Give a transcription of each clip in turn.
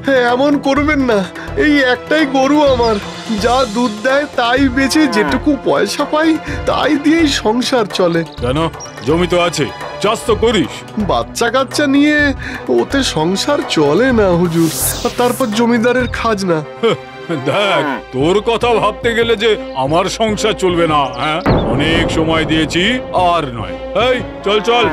হ্যাঁ, এমন করবেন না। এই একটাই গরু আমার, যা দুধ দেয় তাই বেচে যেটুকু পয়সা পাই তাই দিয়েই সংসার চলে। কেন, জমি তো আছে, চাষ তো করিস। বাচ্চা কাচ্চা নিয়ে ওতে সংসার চলে না হুজুর। আর তারপর জমিদারের খাজনা। দেখ, তোর কথা ভাবতে গেলে যে আমার সংসার চলবে না। হ্যাঁ, অনেক সময় দিয়েছি, আর নয়। এই চল চল।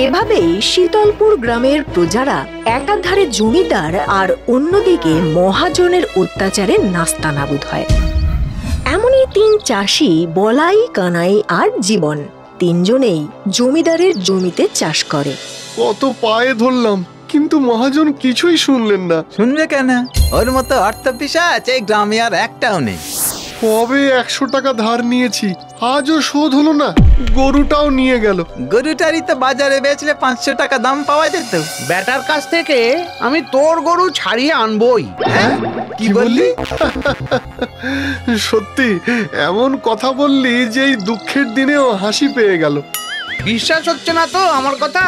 এভাবেই শীতলপুর গ্রামের প্রজারা একাধারে জমিদার আর অন্যদিকে মহাজনের অত্যাচারে নাস্তানাবুদ হয়। এমনই তিন চাষি, বলাই, কানাই আর জীবন, তিনজনেই জমিদারের জমিতে চাষ করে। কত পায়ে ধরলাম, কিন্তু মহাজন কিছুই শুনলেন না। শুনবে কেন? ওর মতো অর্থপিশাচ এই গ্রামে আর একটাও নেই। কবে 100 টাকা ধার নিয়েছি, আজও শোধ হলো না। গরুটাও নিয়ে গেল। গরুটারই তো বাজারে বেচলে 500 টাকা দাম পাওয়া যেত। বেটার কাছ থেকে আমি তোর গরু ছাড়িয়ে আনবই। হ্যাঁ, কি বললি? সত্যি এমন কথা বললি যে এই দুঃখের দিনেও হাসি পেয়ে গেল। বিশ্বাস হচ্ছে না তো আমার কথা?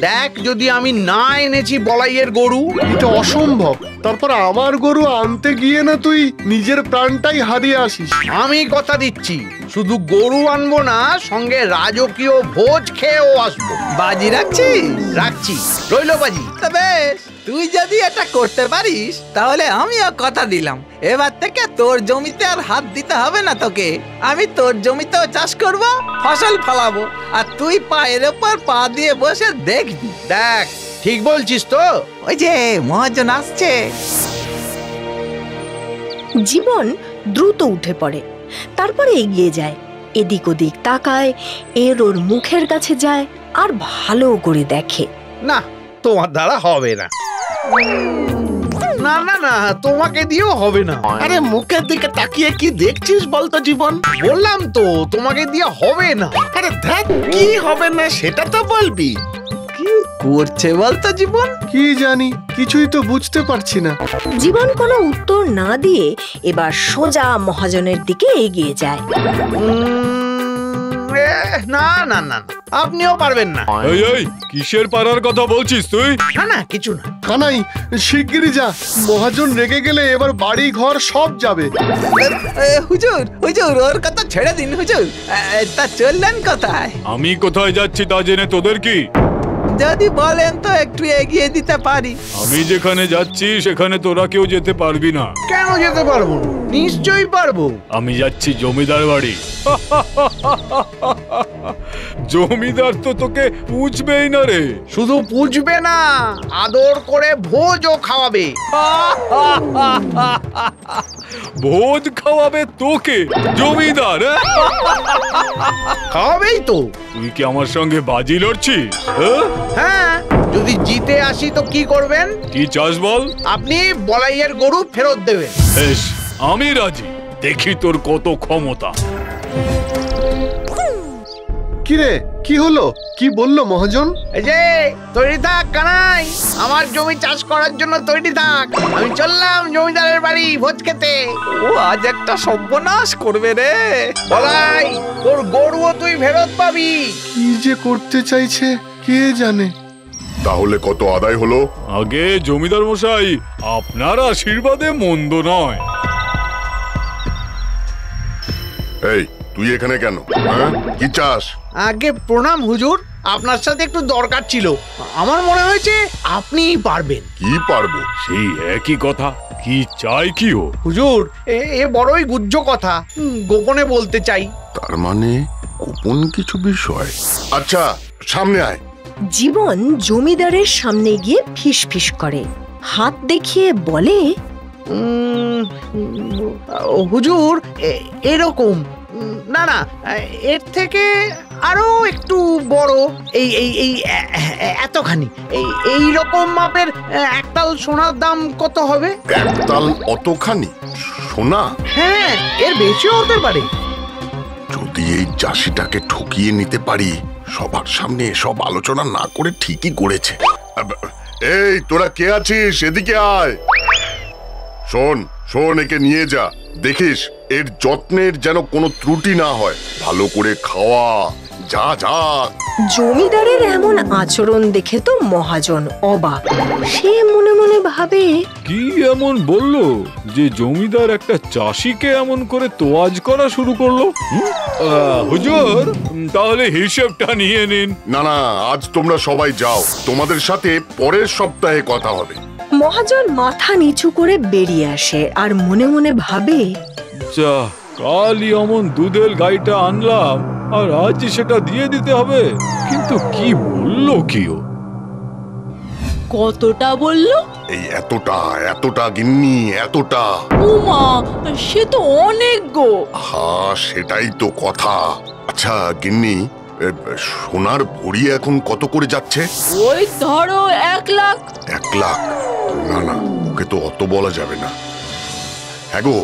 দেখ, যদি আমি না এনেছি বলাইয়ের গরু। এটা অসম্ভব। তারপর আমার গরু আনতে গিয়ে না তুই নিজের প্রাণটাই হারিয়ে আসিস। আমি কথা দিচ্ছি, শুধু গরু আনবো না, সঙ্গে রাজকীয় ভোজ খেয়েও আসবো। বাজি রাখছিস? রাখছি, রইলো বাজি। বেশ, তুই যদি এটা করতে পারিস তাহলে আমিও কথা দিলাম, এবার থেকে তোর জমিতে আর হাত দিতে হবে না তোকে। আমি তোর জমিতেও চাষ করব, ফসল ফলাবো, আর তুই পায়ের ওপর পা দিয়ে বসে দেখবি। দেখ, ঠিক বলছিস তো? ওই যে মহাজন আসছে। জীবন দ্রুত উঠে পড়ে, তারপরে এগিয়ে যায়, এদিক ওদিক তাকায়, এর ওর মুখের কাছে যায় আর ভালো করে দেখে। না, তোমার দ্বারা হবে না। না না না, তোমাকে দিয়েও হবে না। আরে মুখের দিকে তাকিয়ে কি দেখছিস বলতো জীবন? বললাম তো তোমাকে দিয়ে হবে না। আরে ধ্যাৎ, কি হবে না সেটা তো বলবি। কি করছে বলতো জীবন? কি জানি, কিছুই তো বুঝতে পারছি না। জীবন কোনো উত্তর না দিয়ে এবার সোজা মহাজনের দিকে এগিয়ে যায়। না না না, আপনিও পারবেন না। এই এই, কিসের পারার কথা বলছিস তুই? না না, কিছু না। কানাই, শিগগিরই যা, মহাজন রেগে গেলে এবার বাড়ি ঘর সব যাবে। হুজুর হুজুর, ওর কথা ছেড়ে দিন হুজুর। তা চললেন কোথায়? আমি কোথায় যাচ্ছি তা জেনে তোদের কি? যদি বলেন তো একটু এগিয়ে দিতে পারি। আমি যেখানে যাচ্ছি সেখানে তোরা কেউ যেতে পারবি না। কেন যেতে পারবো? নিশ্চয়ই পারবো। আমি যাচ্ছি জমিদার বাড়ি। জমিদার তো তোকে পুছবেই না রে। শুধু পুজবে না, আদর করে ভোজও খাওয়াবে। ভোজ খাওয়াবে তোকে জমিদার? খাওয়াবেই তো। তুই কি আমার সঙ্গে বাজি লড়ছিস? হ্যাঁ, যদি জিতে আসি তো কি করবেন? কি চাস বল? আপনি বলাইয়ের গরু ফেরত দেবেন। বেশ, আমি রাজি। দেখি তোর কত ক্ষমতা। কিরে, কি হলো? কি বললো মহাজন? এই যে, তৈরি থাক কানাই, আমার জমি চাষ করার জন্য তৈরি থাক। আমি চললাম জমিদারের বাড়ি ভোজ খেতে। ও আজ একটা সর্বনাশ করবে রে। বলাই, তোর গরুও তুই ফেরত পাবি। কি যে করতে চাইছে কে জানে। তাহলে কত আদায় হলো? আগে জমিদার মশাই, আপনার আশীর্বাদে মন্দ নয়। এই, তুই এখানে কেন? হ্যাঁ, কি চাস? আগে প্রণাম হুজুর, আপনার সাথে একটু দরকার ছিল। আমার মনে হয়েছে আপনিই পারবেন। কি পারবো? সেই একই কথা, কি চাই কি ও? হুজুর, এ বড়ই গুহ্য কথা, গোপনে বলতে চাই। তার মানে গোপন কিছু বিষয়। আচ্ছা, সামনে আয়। জীবন জমিদারের সামনে গিয়ে ফিস ফিস করে, হাত দেখিয়ে বলে, হুজুর, এরকম না না, এর থেকে আরো একটু বড়, এই এই এই এতখানি, এই রকম মাপের একতাল সোনার দাম কত হবে? একতাল অতখানি সোনা? হ্যাঁ, এর বেশিও হতে পারে। যদি এই চাষিটাকে ঠকিয়ে নিতে পারি, সবার সামনে এসব আলোচনা না করে ঠিকই করেছে। এই, তোরা কে আছিস? এদিকে আয়। শোন শোন, একে নিয়ে যা। দেখিস এর যত্নের যেন কোনো ত্রুটি না হয়। ভালো করে খাওয়া, যা যা। জমিদারের এমন আচরণ দেখে তো মহাজন অবাক। সে মনে মনে ভাবে, কি এমন বললো যে জমিদার একটা চাষিকে এমন করে তোয়াজ করা শুরু করলো? হুজুর, তাহলে হিসেবটা নিয়ে নিন। না না, আজ তোমরা সবাই যাও, তোমাদের সাথে পরের সপ্তাহে কথা হবে। মহাজন মাথা নিচু করে বেরিয়ে আসে আর মনে মনে ভাবে, যা, কালই অমন দুধের গাইটা আনলাম আর আজ সেটা দিয়ে দিতে হবে। কিন্তু কি বললো কি ও? কতটা বললো? এই এতটা এতটা গিন্নি, এতটা। উমা, সে তো অনেক গো। হ্যাঁ, সেটাই তো কথা। আচ্ছা গিন্নি, সোনার ভরি এখন কত করে যাচ্ছে? ওই ধরো 1 লাখ। 1 লাখ? না না, ওকে তো অত বলা যাবে না। হ্যাঁ গো,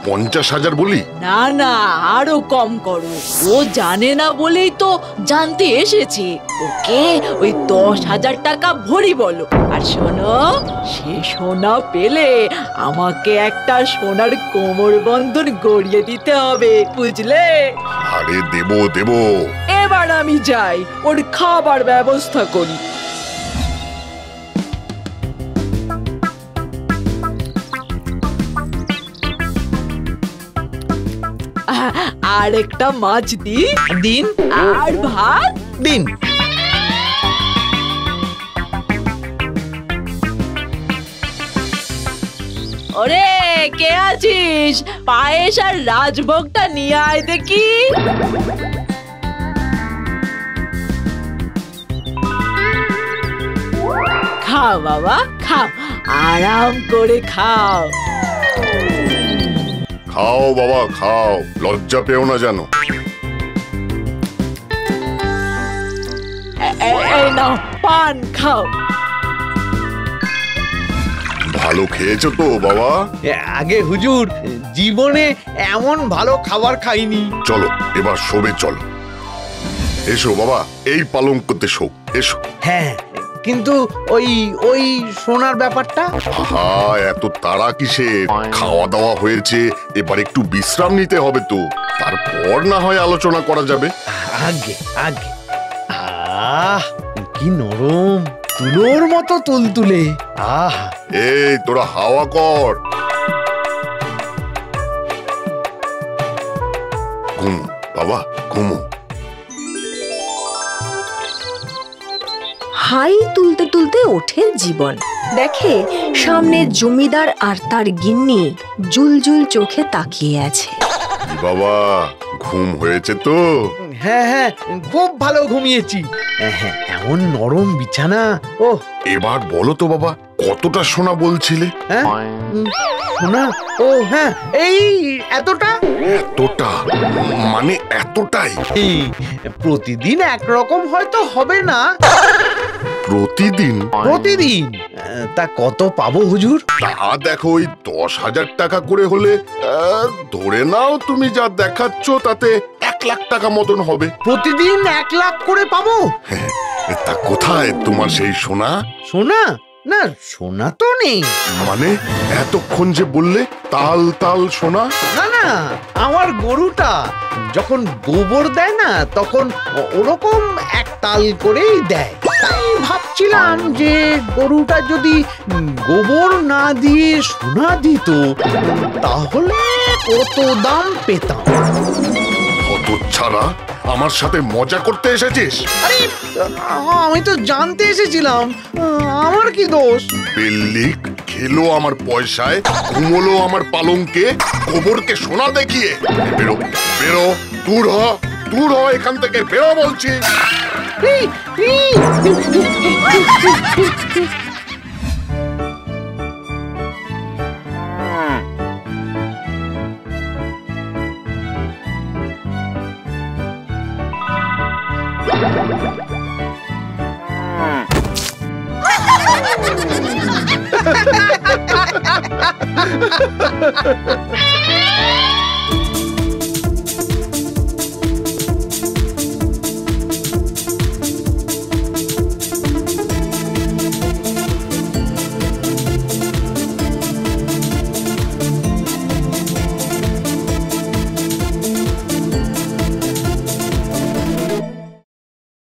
50,000 বলি? না না, আরো কম করো। ও জানে না বলেই তো জানতে এসেছে। ওকে ওই 10,000 টাকা ভরি বলো। আর শোনো, সে সোনা পেলে আমাকে একটা সোনার কোমর বন্ধন গড়িয়ে দিতে হবে, বুঝলে? আরে দেবো দেবো। এবার আমি যাই, ওর খাবার ব্যবস্থা করি। আর একটা মাছ দিন আর ভাত দিন। ওরে, কে আছিস? পায়েস আর রাজভোগটা নিয়ে আয় দেখি। খাও বাবা, খাও, আরাম করে খাও। খাও বাবা খাও, লজ্জা পেও না জানো। এই নাও পান খাও। ভালো খেয়েছো তো বাবা? আগে হুজুর, জীবনে এমন ভালো খাবার খাইনি। চলো এবার শোবে চলো। এসো বাবা, এই পালঙ্কতে শো, এসো। হ্যাঁ, কিন্তু ওই ওই সোনার ব্যাপারটা? আহা, এত তাড়া কিসে? খাওয়া দাওয়া হয়েছে, এবার একটু বিশ্রাম নিতে হবে তো, তারপর না হয় আলোচনা করা যাবে। আগে আগে। কি নরম, তুলোর মতো তুলতুলে। এই তোরা হাওয়া কর। ঘুমো বাবা, ঘুমো। হাই তুলতে তুলতে ওঠে জীবন। দেখে সামনে জমিদার আর তার গিন্নি জুলজুল চোখে তাকিয়ে আছে। বাবা, ঘুম হয়েছে তো? হ্যাঁ হ্যাঁ, খুব ভালো ঘুমিয়েছি। হ্যাঁ, এমন নরম বিছানা। ও, এবার বলো তো বাবা, কতটা সোনা বলছিলে? হ্যাঁ, সোনা? ও হ্যাঁ, এই এতটা। এতটা মানে এতটাই? প্রতিদিন একরকম হয়তো হবে না। প্রতিদিন? প্রতিদিন তা কত পাবো হুজুর? তা দেখো, ওই 10,000 টাকা করে হলে ধরে নাও তুমি যা দেখাচ্ছ তাতে 1 লাখ টাকা মতন হবে। প্রতিদিন 1 লাখ করে পাবো? তা কোথায় তোমার সেই সোনা? সোনা? না, সোনা তো নেই। মানে এতক্ষণ যে বললে তাল তাল সোনা? না না, আমার গরুটা যখন গোবর দেয় না, তখন ওরকম 1 তাল করেই দেয়। তাই ভাবছিলাম যে গরুটা যদি গোবর না দিয়ে সোনা দিত, তাহলে কত দাম পেতাম। কত ছাড়া, আমার সাথে মজা করতে এসেছিস? আরে, আমি তো জানতে এসেছিলাম, আমার কি দোষ? বিল্লিক খেলো আমার পয়সায়, ঘুমোলো আমার পালঙ্কে, গোবরকে সোনা দেখিয়ে। বেরো বেরো, দূর হ, দূর হ এখান থেকে, বেরো বলছি।